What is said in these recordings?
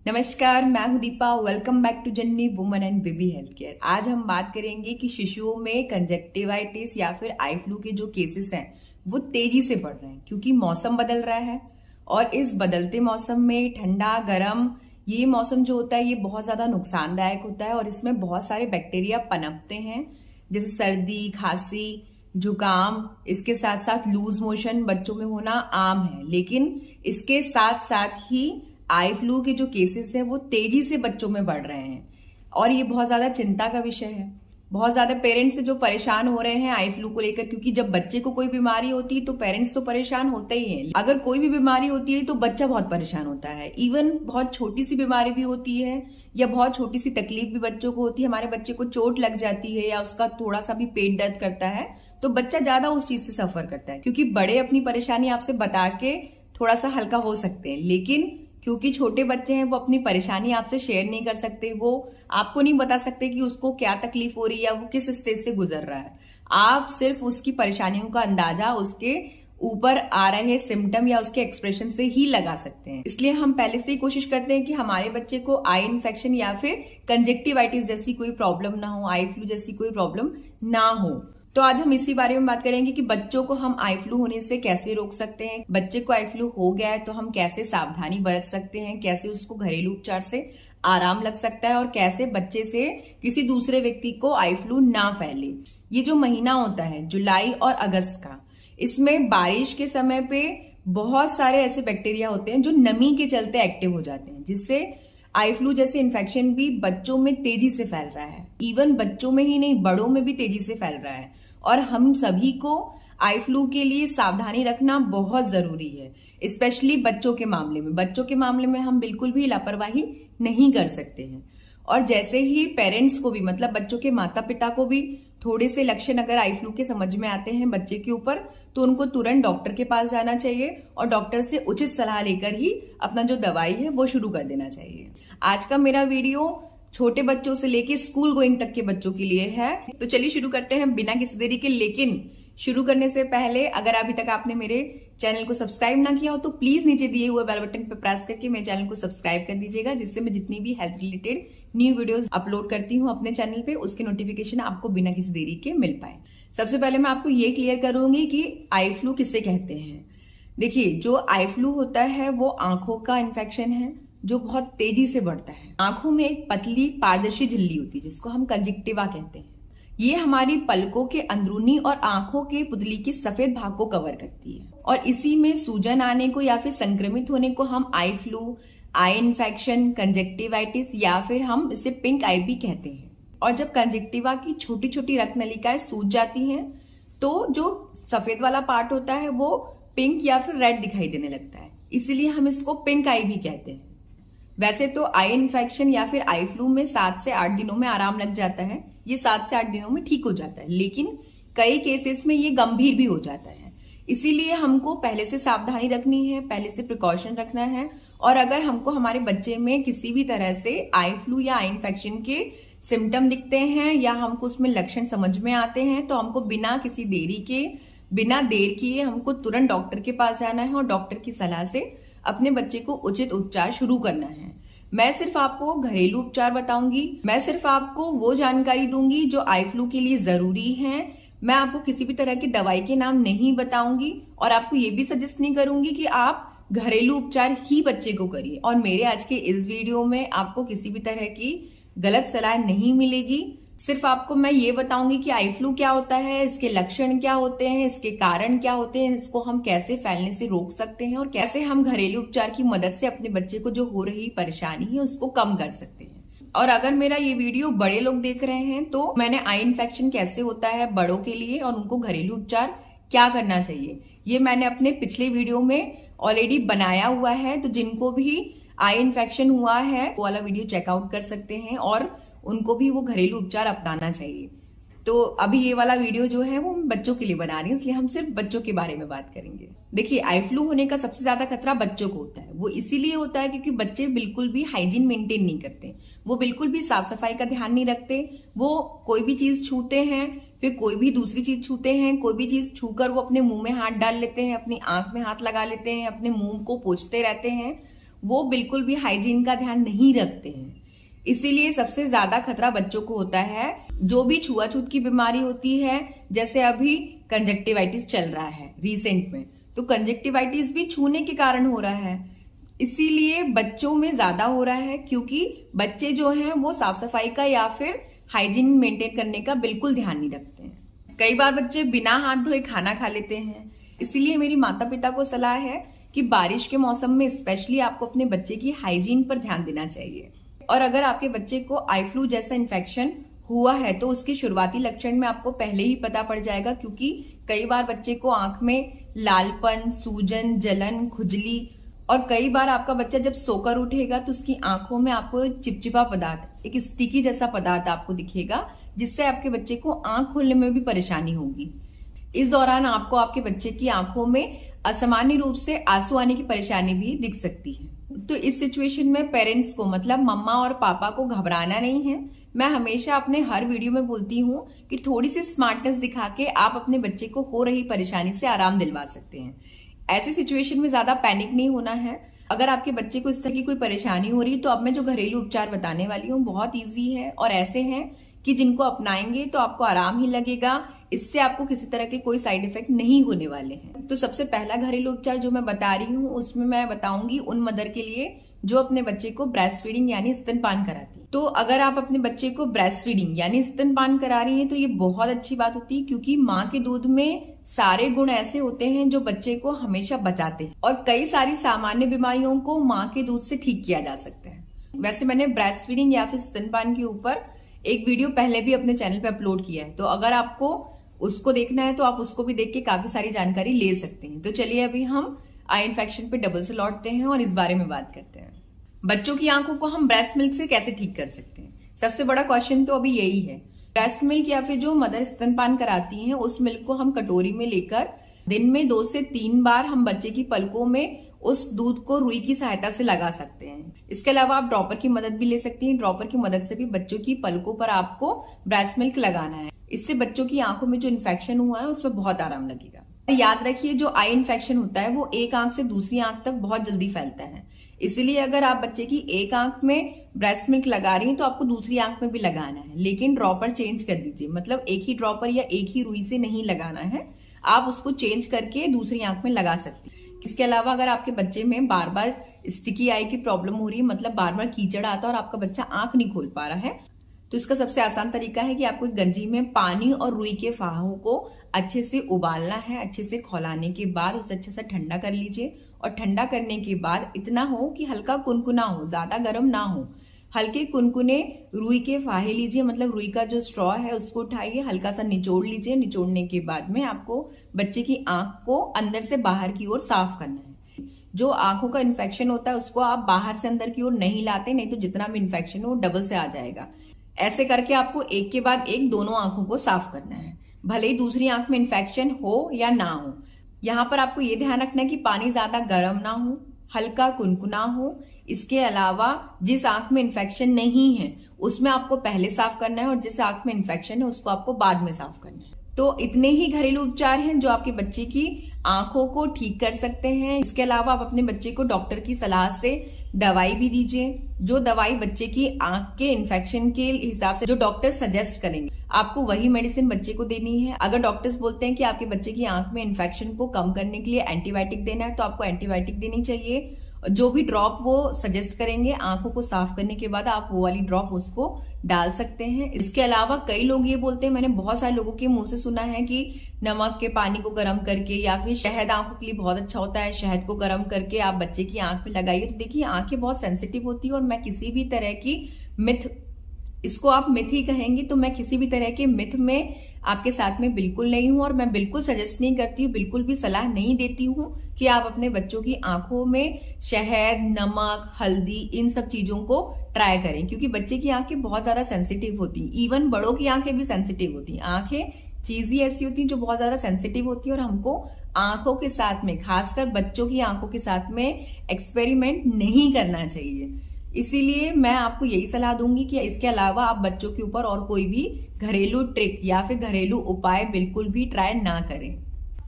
नमस्कार, मैं हूं Deepa. Welcome back to Janani women and baby health care. आज हम बात करेंगे कि शिशुओं में कंजक्टिवाइटिस या फिर आई फ्लू के जो केसेस हैं वो तेजी से बढ़ रहे हैं क्योंकि मौसम बदल रहा है। और इस बदलते मौसम में ठंडा गर्म ये मौसम जो होता है ये बहुत ज्यादा नुकसानदायक होता है और इसमें बहुत सारे बैक्टीरिया पनपते हैं, जैसे सर्दी, खांसी, जुकाम। इसके साथ साथ लूज मोशन बच्चों में होना आम है, लेकिन इसके साथ साथ ही आई फ्लू के जो केसेस हैं वो तेजी से बच्चों में बढ़ रहे हैं और ये बहुत ज्यादा चिंता का विषय है। बहुत ज्यादा पेरेंट्स जो परेशान हो रहे हैं आई फ्लू को लेकर, क्योंकि जब बच्चे को कोई बीमारी होती है तो पेरेंट्स तो परेशान होते ही हैं। अगर कोई भी बीमारी होती है तो बच्चा बहुत परेशान होता है। इवन बहुत छोटी सी बीमारी भी होती है या बहुत छोटी सी तकलीफ भी बच्चों को होती है। हमारे बच्चे को चोट लग जाती है या उसका थोड़ा सा भी पेट दर्द करता है तो बच्चा ज्यादा उस चीज से सफर करता है, क्योंकि बड़े अपनी परेशानी आपसे बता के थोड़ा सा हल्का हो सकते हैं, लेकिन क्योंकि छोटे बच्चे हैं वो अपनी परेशानी आपसे शेयर नहीं कर सकते। वो आपको नहीं बता सकते कि उसको क्या तकलीफ हो रही है या वो किस स्टेज से गुजर रहा है। आप सिर्फ उसकी परेशानियों का अंदाजा उसके ऊपर आ रहे सिम्टम या उसके एक्सप्रेशन से ही लगा सकते हैं। इसलिए हम पहले से ही कोशिश करते हैं कि हमारे बच्चे को आई इन्फेक्शन या फिर कंजक्टिवाइटिस जैसी कोई प्रॉब्लम ना हो, आई फ्लू जैसी कोई प्रॉब्लम ना हो। तो आज हम इसी बारे में बात करेंगे कि बच्चों को हम आई फ्लू होने से कैसे रोक सकते हैं। बच्चे को आई फ्लू हो गया है तो हम कैसे सावधानी बरत सकते हैं, कैसे उसको घरेलू उपचार से आराम लग सकता है और कैसे बच्चे से किसी दूसरे व्यक्ति को आई फ्लू ना फैले। ये जो महीना होता है जुलाई और अगस्त का, इसमें बारिश के समय पे बहुत सारे ऐसे बैक्टीरिया होते हैं जो नमी के चलते एक्टिव हो जाते हैं, जिससे आई फ्लू जैसे इन्फेक्शन भी बच्चों में तेजी से फैल रहा है। इवन बच्चों में ही नहीं, बड़ों में भी तेजी से फैल रहा है और हम सभी को आई फ्लू के लिए सावधानी रखना बहुत जरूरी है, स्पेशली बच्चों के मामले में। बच्चों के मामले में हम बिल्कुल भी लापरवाही नहीं कर सकते हैं। और जैसे ही पेरेंट्स को भी, मतलब बच्चों के माता पिता को भी थोड़े से लक्षण अगर आई फ्लू के समझ में आते हैं बच्चे के ऊपर, तो उनको तुरंत डॉक्टर के पास जाना चाहिए और डॉक्टर से उचित सलाह लेकर ही अपना जो दवाई है वो शुरू कर देना चाहिए। आज का मेरा वीडियो छोटे बच्चों से लेके स्कूल गोइंग तक के बच्चों के लिए है। तो चलिए शुरू करते हैं बिना किसी देरी के। लेकिन शुरू करने से पहले अगर अभी तक आपने मेरे चैनल को सब्सक्राइब ना किया हो तो प्लीज नीचे दिए हुए बेल बटन पर प्रेस करके मेरे चैनल को सब्सक्राइब कर दीजिएगा, जिससे मैं जितनी भी health related new videos upload करती हूँ अपने चैनल पे उसके नोटिफिकेशन आपको बिना किसी देरी के मिल पाए। सबसे पहले मैं आपको ये क्लियर करूंगी कि आई फ्लू किसे कहते हैं। देखिए, जो आई फ्लू होता है वो आंखों का इन्फेक्शन है जो बहुत तेजी से बढ़ता है। आंखों में एक पतली पारदर्शी झिल्ली होती है जिसको हम कंजक्टिवा कहते हैं। ये हमारी पलकों के अंदरूनी और आंखों के पुतली के सफेद भाग को कवर करती है और इसी में सूजन आने को या फिर संक्रमित होने को हम eye flu, eye infection, conjunctivitis या फिर हम इसे पिंक आई भी कहते हैं। और जब कंजक्टिवा की छोटी छोटी रक्त नलिकाएं सूज जाती हैं तो जो सफेद वाला पार्ट होता है वो पिंक या फिर रेड दिखाई देने लगता है, इसीलिए हम इसको पिंक आई भी कहते हैं। वैसे तो आई इन्फेक्शन या फिर आई फ्लू में 7 से 8 दिनों में आराम लग जाता है, ये 7 से 8 दिनों में ठीक हो जाता है, लेकिन कई केसेस में ये गंभीर भी हो जाता है। इसीलिए हमको पहले से सावधानी रखनी है, पहले से प्रिकॉशन रखना है। और अगर हमको हमारे बच्चे में किसी भी तरह से आई फ्लू या आई इन्फेक्शन के सिम्टम दिखते हैं या हमको उसमें लक्षण समझ में आते हैं तो हमको बिना किसी देरी के, बिना देर किए हमको तुरंत डॉक्टर के पास जाना है और डॉक्टर की सलाह से अपने बच्चे को उचित उपचार शुरू करना है। मैं सिर्फ आपको घरेलू उपचार बताऊंगी, मैं सिर्फ आपको वो जानकारी दूंगी जो आई फ्लू के लिए जरूरी है। मैं आपको किसी भी तरह की दवाई के नाम नहीं बताऊंगी और आपको ये भी सजेस्ट नहीं करूंगी कि आप घरेलू उपचार ही बच्चे को करिए। और मेरे आज के इस वीडियो में आपको किसी भी तरह की गलत सलाह नहीं मिलेगी। सिर्फ आपको मैं ये बताऊंगी कि आई फ्लू क्या होता है, इसके लक्षण क्या होते हैं, इसके कारण क्या होते हैं, इसको हम कैसे फैलने से रोक सकते हैं और कैसे हम घरेलू उपचार की मदद से अपने बच्चे को जो हो रही परेशानी है उसको कम कर सकते हैं। और अगर मेरा ये वीडियो बड़े लोग देख रहे हैं तो मैंने आई इन्फेक्शन कैसे होता है बड़ों के लिए और उनको घरेलू उपचार क्या करना चाहिए ये मैंने अपने पिछले वीडियो में ऑलरेडी बनाया हुआ है। तो जिनको भी आई इन्फेक्शन हुआ है वो वाला वीडियो चेकआउट कर सकते हैं और उनको भी वो घरेलू उपचार अपनाना चाहिए। तो अभी ये वाला वीडियो जो है वो बच्चों के लिए बना रही हूँ, इसलिए हम सिर्फ बच्चों के बारे में बात करेंगे। देखिए, आई फ्लू होने का सबसे ज्यादा खतरा बच्चों को होता है। वो इसीलिए होता है क्योंकि बच्चे बिल्कुल भी हाइजीन मेंटेन नहीं करते, वो बिल्कुल भी साफ सफाई का ध्यान नहीं रखते। वो कोई भी चीज छूते हैं, फिर कोई भी दूसरी चीज छूते हैं, कोई भी चीज छूकर वो अपने मुंह में हाथ डाल लेते हैं, अपनी आंख में हाथ लगा लेते हैं, अपने मुंह को पोंछते रहते हैं। वो बिल्कुल भी हाइजीन का ध्यान नहीं रखते हैं। इसीलिए सबसे ज्यादा खतरा बच्चों को होता है। जो भी छुआछूत की बीमारी होती है, जैसे अभी कंजक्टिवाइटिस चल रहा है रिसेंट में, तो कंजक्टिवाइटिस भी छूने के कारण हो रहा है। इसीलिए बच्चों में ज्यादा हो रहा है, क्योंकि बच्चे जो हैं वो साफ सफाई का या फिर हाइजीन मेंटेन करने का बिल्कुल ध्यान नहीं रखते हैं। कई बार बच्चे बिना हाथ धोए खाना खा लेते हैं। इसीलिए मेरी माता पिता को सलाह है कि बारिश के मौसम में स्पेशली आपको अपने बच्चे की हाइजीन पर ध्यान देना चाहिए। और अगर आपके बच्चे को आई फ्लू जैसा इन्फेक्शन हुआ है तो उसके शुरुआती लक्षण में आपको पहले ही पता पड़ जाएगा, क्योंकि कई बार बच्चे को आंख में लालपन, सूजन, जलन, खुजली, और कई बार आपका बच्चा जब सोकर उठेगा तो उसकी आंखों में आपको एक चिपचिपा पदार्थ, एक स्टिकी जैसा पदार्थ आपको दिखेगा, जिससे आपके बच्चे को आंख खोलने में भी परेशानी होगी। इस दौरान आपको आपके बच्चे की आंखों में असामान्य रूप से आंसू आने की परेशानी भी दिख सकती है। तो इस सिचुएशन में पेरेंट्स को, मतलब मम्मा और पापा को, घबराना नहीं है। मैं हमेशा अपने हर वीडियो में बोलती हूँ कि थोड़ी सी स्मार्टनेस दिखा के आप अपने बच्चे को हो रही परेशानी से आराम दिलवा सकते हैं। ऐसी सिचुएशन में ज्यादा पैनिक नहीं होना है। अगर आपके बच्चे को इस तरह की कोई परेशानी हो रही, तो अब मैं जो घरेलू उपचार बताने वाली हूँ बहुत ईजी है और ऐसे हैं कि जिनको अपनाएंगे तो आपको आराम ही लगेगा। इससे आपको किसी तरह के कोई साइड इफेक्ट नहीं होने वाले हैं। तो सबसे पहला घरेलू उपचार जो मैं बता रही हूँ, उसमें मैं बताऊंगी उन मदर के लिए जो अपने बच्चे को ब्रेस्ट फीडिंग यानी स्तनपान कराती है। तो अगर आप अपने बच्चे को ब्रेस्ट फीडिंग यानी स्तनपान करा रही हैं तो ये बहुत अच्छी बात होती है, क्योंकि माँ के दूध में सारे गुण ऐसे होते हैं जो बच्चे को हमेशा बचाते हैं और कई सारी सामान्य बीमारियों को माँ के दूध से ठीक किया जा सकता है। वैसे मैंने ब्रेस्ट फीडिंग या फिर स्तनपान के ऊपर एक वीडियो पहले भी अपने चैनल पे अपलोड किया है, तो अगर आपको उसको देखना है तो आप उसको भी देख के काफी सारी जानकारी ले सकते हैं। तो चलिए अभी हम आई इन्फेक्शन पे डबल से लौटते हैं और इस बारे में बात करते हैं। बच्चों की आंखों को हम ब्रेस्ट मिल्क से कैसे ठीक कर सकते हैं? सबसे बड़ा क्वेश्चन तो अभी यही है। ब्रेस्ट मिल्क या फिर जो मदर स्तनपान कराती हैं, उस मिल्क को हम कटोरी में लेकर दिन में 2 से 3 बार हम बच्चे की पलकों में उस दूध को रुई की सहायता से लगा सकते हैं। इसके अलावा आप ड्रॉपर की मदद भी ले सकती हैं। ड्रॉपर की मदद से भी बच्चों की पलकों पर आपको ब्रेस्ट मिल्क लगाना है। इससे बच्चों की आंखों में जो इन्फेक्शन हुआ है उसमें बहुत आराम लगेगा। याद रखिए, जो आई इन्फेक्शन होता है वो एक आंख से दूसरी आंख तक बहुत जल्दी फैलता है। इसीलिए अगर आप बच्चे की एक आंख में ब्रेस्ट मिल्क लगा रही हैं तो आपको दूसरी आंख में भी लगाना है, लेकिन ड्रॉपर चेंज कर दीजिए। मतलब एक ही ड्रॉपर या एक ही रुई से नहीं लगाना है, आप उसको चेंज करके दूसरी आंख में लगा सकते हैं। इसके अलावा अगर आपके बच्चे में बार बार स्टिकी आई की प्रॉब्लम हो रही है, मतलब बार बार कीचड़ आता है और आपका बच्चा आंख नहीं खोल पा रहा है, तो इसका सबसे आसान तरीका है कि आपको एक गंजी में पानी और रुई के फाहों को अच्छे से उबालना है। अच्छे से खौलाने के बाद उसे अच्छे से ठंडा कर लीजिए और ठंडा करने के बाद इतना हो कि हल्का कुनकुना हो, ज्यादा गर्म ना हो। हल्के कुनकुने रुई के फाहे लीजिए, मतलब रुई का जो स्ट्रॉ है उसको उठाइए, हल्का सा निचोड़ लीजिए। निचोड़ने के बाद में आपको बच्चे की आंख को अंदर से बाहर की ओर साफ करना है। जो आंखों का इन्फेक्शन होता है उसको आप बाहर से अंदर की ओर नहीं लाते, नहीं तो जितना भी इन्फेक्शन हो डबल से आ जाएगा। ऐसे करके आपको एक के बाद एक दोनों आंखों को साफ करना है, भले ही दूसरी आंख में इन्फेक्शन हो या ना हो। यहाँ पर आपको ये ध्यान रखना है कि पानी ज्यादा गर्म ना हो, हल्का कुनकुना हो। इसके अलावा जिस आंख में इन्फेक्शन नहीं है उसमें आपको पहले साफ करना है और जिस आंख में इन्फेक्शन है उसको आपको बाद में साफ करना है। तो इतने ही घरेलू उपचार हैं जो आपके बच्चे की आंखों को ठीक कर सकते हैं। इसके अलावा आप अपने बच्चे को डॉक्टर की सलाह से दवाई भी दीजिए। जो दवाई बच्चे की आंख के इन्फेक्शन के हिसाब से जो डॉक्टर सजेस्ट करेंगे, आपको वही मेडिसिन बच्चे को देनी है। अगर डॉक्टर्स बोलते हैं कि आपके बच्चे की आंख में इन्फेक्शन को कम करने के लिए एंटीबायोटिक देना है, तो आपको एंटीबायोटिक देनी चाहिए। जो भी ड्रॉप वो सजेस्ट करेंगे आंखों को साफ करने के बाद, आप वो वाली ड्रॉप उसको डाल सकते हैं। इसके अलावा कई लोग ये बोलते हैं, मैंने बहुत सारे लोगों के मुंह से सुना है कि नमक के पानी को गर्म करके या फिर शहद आंखों के लिए बहुत अच्छा होता है, शहद को गर्म करके आप बच्चे की आंख में लगाइए। तो देखिए, आंखें बहुत सेंसिटिव होती है और मैं किसी भी तरह की मिथ, इसको आप मिथ ही कहेंगे, तो मैं किसी भी तरह के मिथ में आपके साथ में बिल्कुल नहीं हूं और मैं बिल्कुल सजेस्ट नहीं करती हूँ, बिल्कुल भी सलाह नहीं देती हूँ कि आप अपने बच्चों की आंखों में शहद, नमक, हल्दी, इन सब चीजों को ट्राई करें, क्योंकि बच्चे की आंखें बहुत ज्यादा सेंसिटिव होती हैं। इवन बड़ों की आंखें भी सेंसिटिव होती हैं। आंखें चीज ही ऐसी होती है जो बहुत ज्यादा सेंसिटिव होती है और हमको आंखों के साथ में, खासकर बच्चों की आंखों के साथ में एक्सपेरिमेंट नहीं करना चाहिए। इसीलिए मैं आपको यही सलाह दूंगी कि इसके अलावा आप बच्चों के ऊपर और कोई भी घरेलू ट्रिक या फिर घरेलू उपाय बिल्कुल भी ट्राई ना करें।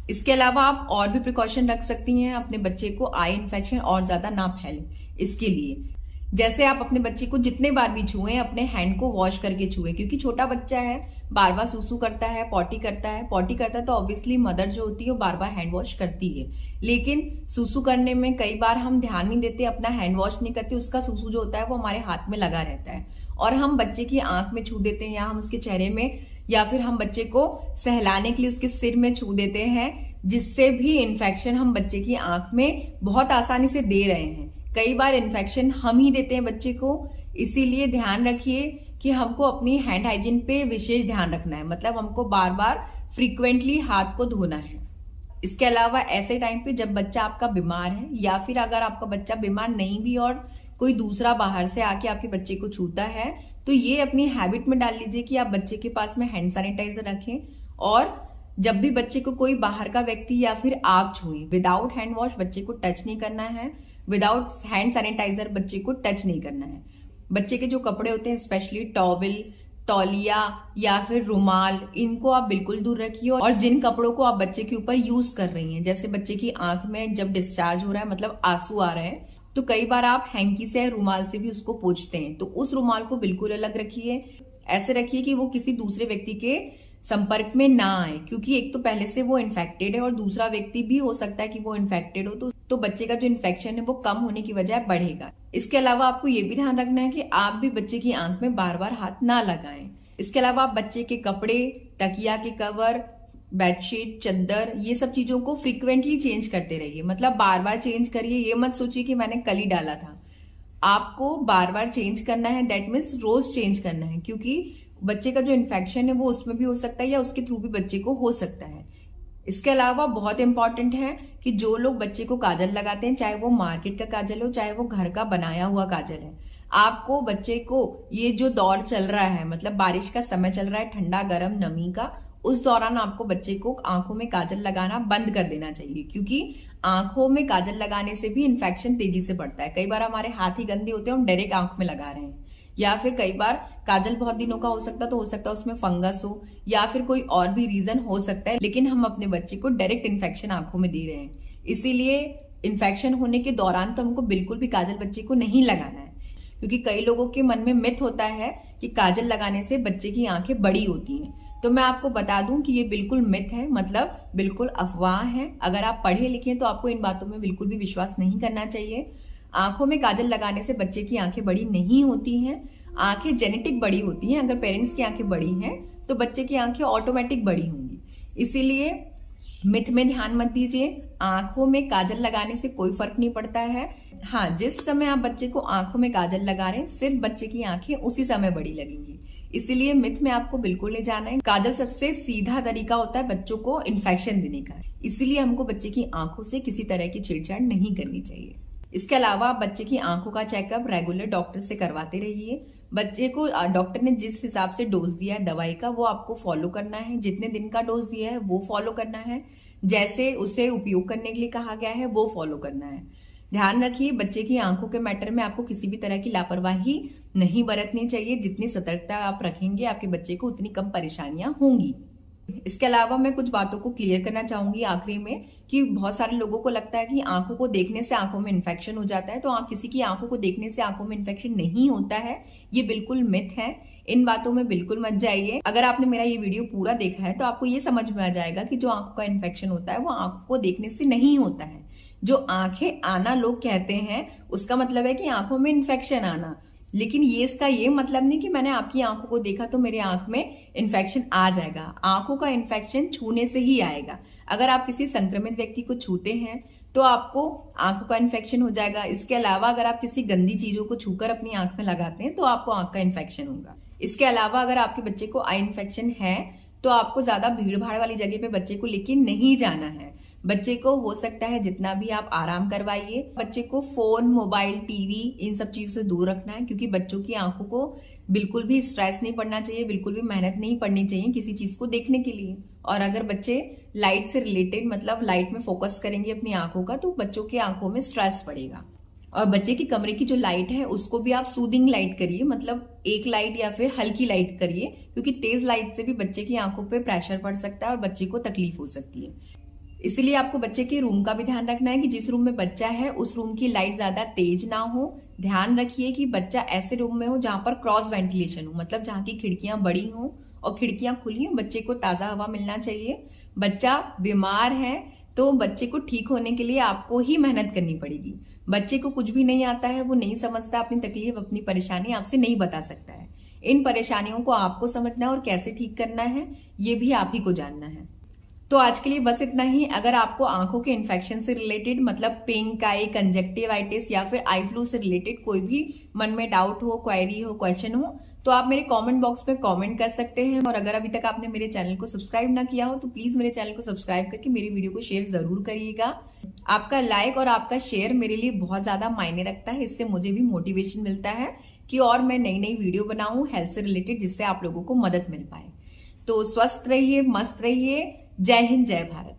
इसके अलावा आप और भी प्रिकॉशन रख सकती हैं, अपने बच्चे को आई इन्फेक्शन और ज्यादा ना फैले। इसके लिए जैसे आप अपने बच्चे को जितने बार भी छुएं अपने हैंड को वॉश करके छुएं, क्योंकि छोटा बच्चा है, बार बार सूसू करता है, पॉटी करता है तो ऑब्वियसली मदर जो होती है वो बार बार हैंड वॉश करती है। लेकिन सूसू करने में कई बार हम ध्यान नहीं देते, अपना हैंड वॉश नहीं करते, उसका सूसू जो होता है वो हमारे हाथ में लगा रहता है और हम बच्चे की आंख में छू देते हैं या हम उसके चेहरे में या फिर हम बच्चे को सहलाने के लिए उसके सिर में छू देते हैं, जिससे भी इन्फेक्शन हम बच्चे की आंख में बहुत आसानी से दे रहे हैं। कई बार इन्फेक्शन हम ही देते हैं बच्चे को, इसीलिए ध्यान रखिए कि हमको अपनी हैंड हाइजीन पे विशेष ध्यान रखना है, मतलब हमको बार बार फ्रीक्वेंटली हाथ को धोना है। इसके अलावा ऐसे टाइम पे जब बच्चा आपका बीमार है या फिर अगर आपका बच्चा बीमार नहीं भी और कोई दूसरा बाहर से आके आपके बच्चे को छूता है तो ये अपनी हैबिट में डाल लीजिए कि आप बच्चे के पास में हैंड सैनिटाइजर रखें और जब भी बच्चे को कोई बाहर का व्यक्ति या फिर आप छुएं, विदाउट हैंड वॉश बच्चे को टच नहीं करना है, विदाउट हैंड सैनिटाइजर बच्चे को टच नहीं करना है। बच्चे के जो कपड़े होते हैं स्पेशली टॉवल, तौलिया या फिर रुमाल, इनको आप बिल्कुल दूर रखिए। और जिन कपड़ों को आप बच्चे के ऊपर यूज कर रही हैं, जैसे बच्चे की आंख में जब डिस्चार्ज हो रहा है मतलब आंसू आ रहे हैं, तो कई बार आप हैंकी से रुमाल से भी उसको पोंछते हैं, तो उस रुमाल को बिल्कुल अलग रखिए। ऐसे रखिए कि वो किसी दूसरे व्यक्ति के संपर्क में ना आए, क्योंकि एक तो पहले से वो इन्फेक्टेड है और दूसरा व्यक्ति भी हो सकता है कि वो इन्फेक्टेड हो, तो बच्चे का जो इन्फेक्शन है वो कम होने की बजाय बढ़ेगा। इसके अलावा आपको ये भी ध्यान रखना है कि आप भी बच्चे की आंख में बार बार हाथ ना लगाएं। इसके अलावा आप बच्चे के कपड़े, तकिया के कवर, बेडशीट, चद्दर, ये सब चीजों को फ्रीक्वेंटली चेंज करते रहिए, मतलब बार बार चेंज करिए। ये मत सोचिए कि मैंने कल ही डाला था, आपको बार बार चेंज करना है, दैट मीन्स रोज चेंज करना है, क्योंकि बच्चे का जो इन्फेक्शन है वो उसमें भी हो सकता है या उसके थ्रू भी बच्चे को हो सकता है। इसके अलावा बहुत इंपॉर्टेंट है कि जो लोग बच्चे को काजल लगाते हैं, चाहे वो मार्केट का काजल हो चाहे वो घर का बनाया हुआ काजल है, आपको बच्चे को ये जो दौर चल रहा है, मतलब बारिश का समय चल रहा है, ठंडा गर्म नमी का, उस दौरान आपको बच्चे को आंखों में काजल लगाना बंद कर देना चाहिए, क्योंकि आंखों में काजल लगाने से भी इन्फेक्शन तेजी से बढ़ता है। कई बार हमारे हाथ ही गंदे होते हैं, हम डायरेक्ट आंख में लगा रहे हैं, या फिर कई बार काजल बहुत दिनों का हो सकता है तो हो सकता है उसमें फंगस हो या फिर कोई और भी रीजन हो सकता है, लेकिन हम अपने बच्चे को डायरेक्ट इन्फेक्शन आंखों में दे रहे हैं। इसीलिए इन्फेक्शन होने के दौरान तो हमको बिल्कुल भी काजल बच्चे को नहीं लगाना है, क्योंकि कई लोगों के मन में मिथ होता है कि काजल लगाने से बच्चे की आंखें बड़ी होती हैं। तो मैं आपको बता दूं कि ये बिल्कुल मिथ है, मतलब बिल्कुल अफवाह है। अगर आप पढ़े लिखे तो आपको इन बातों में बिल्कुल भी विश्वास नहीं करना चाहिए। आंखों में काजल लगाने से बच्चे की आंखें बड़ी नहीं होती हैं, आंखें जेनेटिक बड़ी होती हैं। अगर पेरेंट्स की आंखें बड़ी हैं तो बच्चे की आंखें ऑटोमेटिक बड़ी होंगी, इसीलिए मिथ में ध्यान मत दीजिए। आंखों में काजल लगाने से कोई फर्क नहीं पड़ता है। हाँ, जिस समय आप बच्चे को आंखों में काजल लगा रहे हैं सिर्फ बच्चे की आंखें उसी समय बड़ी लगेंगी, इसीलिए मिथ में आपको बिल्कुल नहीं जाना है। काजल सबसे सीधा तरीका होता है बच्चों को इन्फेक्शन देने का, इसीलिए हमको बच्चे की आंखों से किसी तरह की छेड़छाड़ नहीं करनी चाहिए। इसके अलावा बच्चे की आंखों का चेकअप रेगुलर डॉक्टर से करवाते रहिए। बच्चे को डॉक्टर ने जिस हिसाब से डोज दिया है दवाई का वो आपको फॉलो करना है, जितने दिन का डोज दिया है वो फॉलो करना है, जैसे उसे उपयोग करने के लिए कहा गया है वो फॉलो करना है। ध्यान रखिए बच्चे की आंखों के मैटर में आपको किसी भी तरह की लापरवाही नहीं बरतनी चाहिए। जितनी सतर्कता आप रखेंगे आपके बच्चे को उतनी कम परेशानियां होंगी। इसके अलावा मैं कुछ बातों को क्लियर करना चाहूंगी आखिरी में कि बहुत सारे लोगों को लगता है कि आंखों को देखने से आंखों में इन्फेक्शन हो जाता है, तो किसी की आंखों को देखने से आंखों में इन्फेक्शन नहीं होता है, ये बिल्कुल मिथ है। इन बातों में बिल्कुल मत जाइए। अगर आपने मेरा ये वीडियो पूरा देखा है तो आपको ये समझ में आ जाएगा कि जो आंखों का इन्फेक्शन होता है वो आंखों को देखने से नहीं होता है। जो आंखें आना लोग कहते हैं उसका मतलब है कि आंखों में इन्फेक्शन आना, लेकिन ये इसका ये मतलब नहीं कि मैंने आपकी आंखों को देखा तो मेरे आंख में इन्फेक्शन आ जाएगा। आंखों का इन्फेक्शन छूने से ही आएगा। अगर आप किसी संक्रमित व्यक्ति को छूते हैं तो आपको आंखों का इन्फेक्शन हो जाएगा। इसके अलावा अगर आप किसी गंदी चीजों को छूकर अपनी आंख में लगाते हैं तो आपको आंख का इन्फेक्शन होगा। इसके अलावा अगर आपके बच्चे को आई इन्फेक्शन है तो आपको ज्यादा भीड़ भाड़ वाली जगह पे बच्चे को लेके नहीं जाना है। बच्चे को हो सकता है जितना भी आप आराम करवाइए। बच्चे को फोन, मोबाइल, टीवी इन सब चीजों से दूर रखना है, क्योंकि बच्चों की आंखों को बिल्कुल भी स्ट्रेस नहीं पड़ना चाहिए, बिल्कुल भी मेहनत नहीं पड़नी चाहिए किसी चीज को देखने के लिए। और अगर बच्चे लाइट से रिलेटेड मतलब लाइट में फोकस करेंगे अपनी आंखों का तो बच्चों की आंखों में स्ट्रेस पड़ेगा। और बच्चे की कमरे की जो लाइट है उसको भी आप सूदिंग लाइट करिए, मतलब एक लाइट या फिर हल्की लाइट करिए, क्योंकि तेज लाइट से भी बच्चे की आंखों पे प्रेशर पड़ सकता है और बच्चे को तकलीफ हो सकती है। इसलिए आपको बच्चे के रूम का भी ध्यान रखना है कि जिस रूम में बच्चा है उस रूम की लाइट ज्यादा तेज ना हो। ध्यान रखिए कि बच्चा ऐसे रूम में हो जहां पर क्रॉस वेंटिलेशन हो, मतलब जहां की खिड़कियां बड़ी हो और खिड़कियां खुली हो, बच्चे को ताजा हवा मिलना चाहिए। बच्चा बीमार है तो बच्चे को ठीक होने के लिए आपको ही मेहनत करनी पड़ेगी। बच्चे को कुछ भी नहीं आता है, वो नहीं समझता, अपनी तकलीफ अपनी परेशानी आपसे नहीं बता सकता है। इन परेशानियों को आपको समझना है और कैसे ठीक करना है ये भी आप ही को जानना है। तो आज के लिए बस इतना ही। अगर आपको आंखों के इन्फेक्शन से रिलेटेड, मतलब पिंक आई, कंजक्टिवाइटिस या फिर आई फ्लू से रिलेटेड कोई भी मन में डाउट हो, क्वेरी हो, क्वेश्चन हो, तो आप मेरे कमेंट बॉक्स में कमेंट कर सकते हैं। और अगर अभी तक आपने मेरे चैनल को सब्सक्राइब ना किया हो तो प्लीज मेरे चैनल को सब्सक्राइब करके मेरी वीडियो को शेयर जरूर करिएगा। आपका लाइक और आपका शेयर मेरे लिए बहुत ज्यादा मायने रखता है। इससे मुझे भी मोटिवेशन मिलता है कि और मैं नई नई वीडियो बनाऊं हेल्थ से रिलेटेड, जिससे आप लोगों को मदद मिल पाए। तो स्वस्थ रहिए, मस्त रहिए। जय हिंद, जय भारत।